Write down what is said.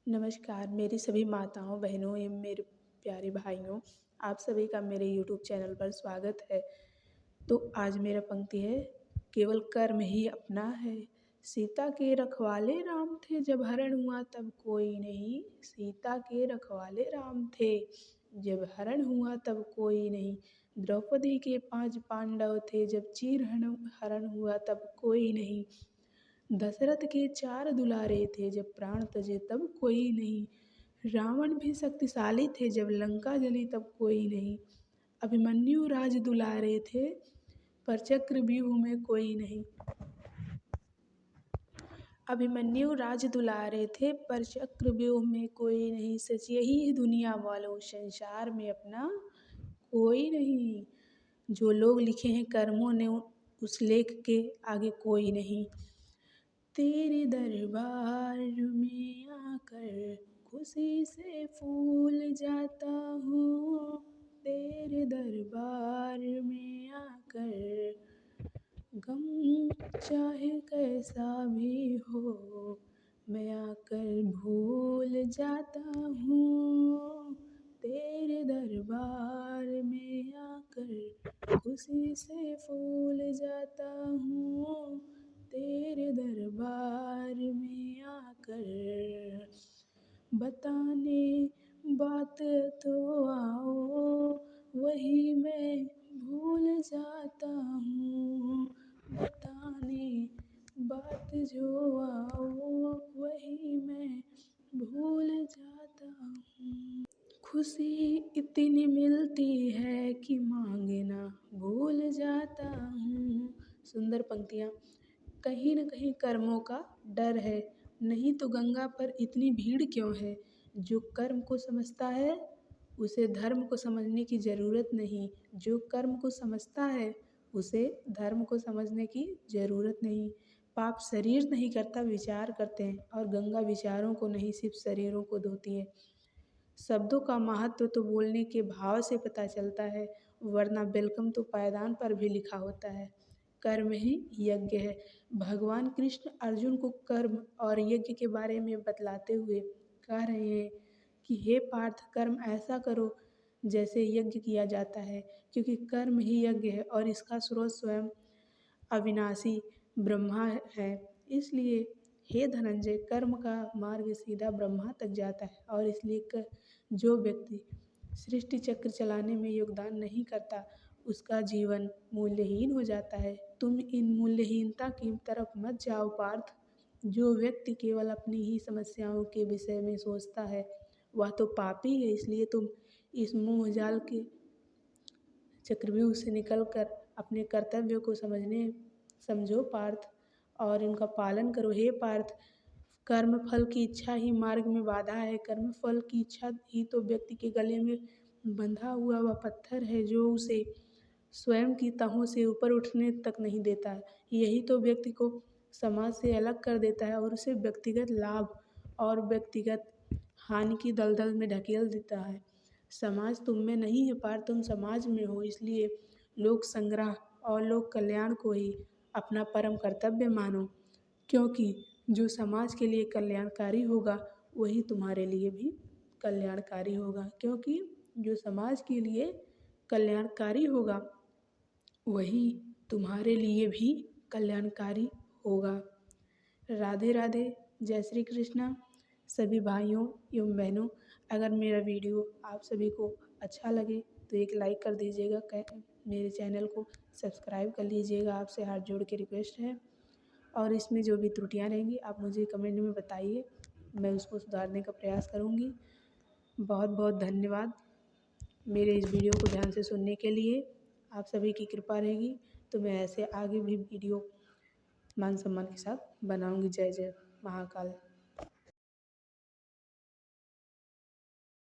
नमस्कार मेरी सभी माताओं, बहनों एवं मेरे प्यारे भाइयों, आप सभी का मेरे यूट्यूब चैनल पर स्वागत है। तो आज मेरा पंक्ति है, केवल कर्म ही अपना है। सीता के रखवाले राम थे, जब हरण हुआ तब कोई नहीं। सीता के रखवाले राम थे, जब हरण हुआ तब कोई नहीं। द्रौपदी के 5 पांडव थे, जब चीर हरण हुआ तब कोई नहीं। दशरथ के 4 दुलारे थे, जब प्राण तजे तब कोई नहीं। रावण भी शक्तिशाली थे, जब लंका जली तब कोई नहीं। अभिमन्यु राज दुलारे थे, पर चक्रव्यूह में कोई नहीं। अभिमन्यु राज दुलारे थे, पर चक्रव्यूह में कोई नहीं। सच यही है दुनिया वालों, संसार में अपना कोई नहीं। जो लोग लिखे हैं कर्मों ने, उस लेख के आगे कोई नहीं। तेरे दरबार में आकर खुशी से फूल जाता हूँ। तेरे दरबार में आकर गम चाहे कैसा भी हो, मैं आकर भूल जाता हूँ। तेरे दरबार में आकर खुशी से फूल जाता हूँ। तेरे दरबार में आकर बताने बात तो आओ, वही मैं भूल जाता हूँ। बताने बात जो आओ, वही मैं भूल जाता हूँ। खुशी इतनी मिलती है कि मांगना भूल जाता हूँ। सुंदर पंक्तियाँ। कहीं न कहीं कर्मों का डर है, नहीं तो गंगा पर इतनी भीड़ क्यों है। जो कर्म को समझता है, उसे धर्म को समझने की ज़रूरत नहीं। जो कर्म को समझता है, उसे धर्म को समझने की ज़रूरत नहीं। पाप शरीर नहीं करता, विचार करते हैं, और गंगा विचारों को नहीं, सिर्फ शरीरों को धोती है। शब्दों का महत्व तो बोलने के भाव से पता चलता है, वरना वेलकम तो पायदान पर भी लिखा होता है। कर्म ही यज्ञ है। भगवान कृष्ण अर्जुन को कर्म और यज्ञ के बारे में बतलाते हुए कह रहे हैं कि हे पार्थ, कर्म ऐसा करो जैसे यज्ञ किया जाता है, क्योंकि कर्म ही यज्ञ है और इसका स्रोत स्वयं अविनाशी ब्रह्मा है। इसलिए हे धनंजय, कर्म का मार्ग सीधा ब्रह्मा तक जाता है, और इसलिए जो व्यक्ति सृष्टि चक्र चलाने में योगदान नहीं करता, उसका जीवन मूल्यहीन हो जाता है। तुम इन मूल्यहीनता की तरफ मत जाओ पार्थ। जो व्यक्ति केवल अपनी ही समस्याओं के विषय में सोचता है, वह तो पापी है। इसलिए तुम इस मोह जाल के चक्रव्यूह से निकलकर अपने कर्तव्य को समझो पार्थ, और इनका पालन करो। हे पार्थ, कर्म फल की इच्छा ही मार्ग में बाधा है। कर्म फल की इच्छा ही तो व्यक्ति के गले में बंधा हुआ वह पत्थर है, जो उसे स्वयं की तहों से ऊपर उठने तक नहीं देता है। यही तो व्यक्ति को समाज से अलग कर देता है, और उसे व्यक्तिगत लाभ और व्यक्तिगत हानि की दलदल में ढकेल देता है। समाज तुम में नहीं है पार्थ, तुम समाज में हो। इसलिए लोक संग्रह और लोक कल्याण को ही अपना परम कर्तव्य मानो, क्योंकि जो समाज के लिए कल्याणकारी होगा, वही तुम्हारे लिए भी कल्याणकारी होगा। क्योंकि जो समाज के लिए कल्याणकारी होगा, वही तुम्हारे लिए भी कल्याणकारी होगा। राधे राधे, जय श्री कृष्णा। सभी भाइयों एवं बहनों, अगर मेरा वीडियो आप सभी को अच्छा लगे तो एक लाइक कर दीजिएगा। मेरे चैनल को सब्सक्राइब कर लीजिएगा, आपसे हाथ जोड़ के रिक्वेस्ट है। और इसमें जो भी त्रुटियां रहेंगी, आप मुझे कमेंट में बताइए, मैं उसको सुधारने का प्रयास करूँगी। बहुत बहुत धन्यवाद मेरे इस वीडियो को ध्यान से सुनने के लिए। आप सभी की कृपा रहेगी तो मैं ऐसे आगे भी वीडियो मान सम्मान के साथ बनाऊँगी। जय जय महाकाल।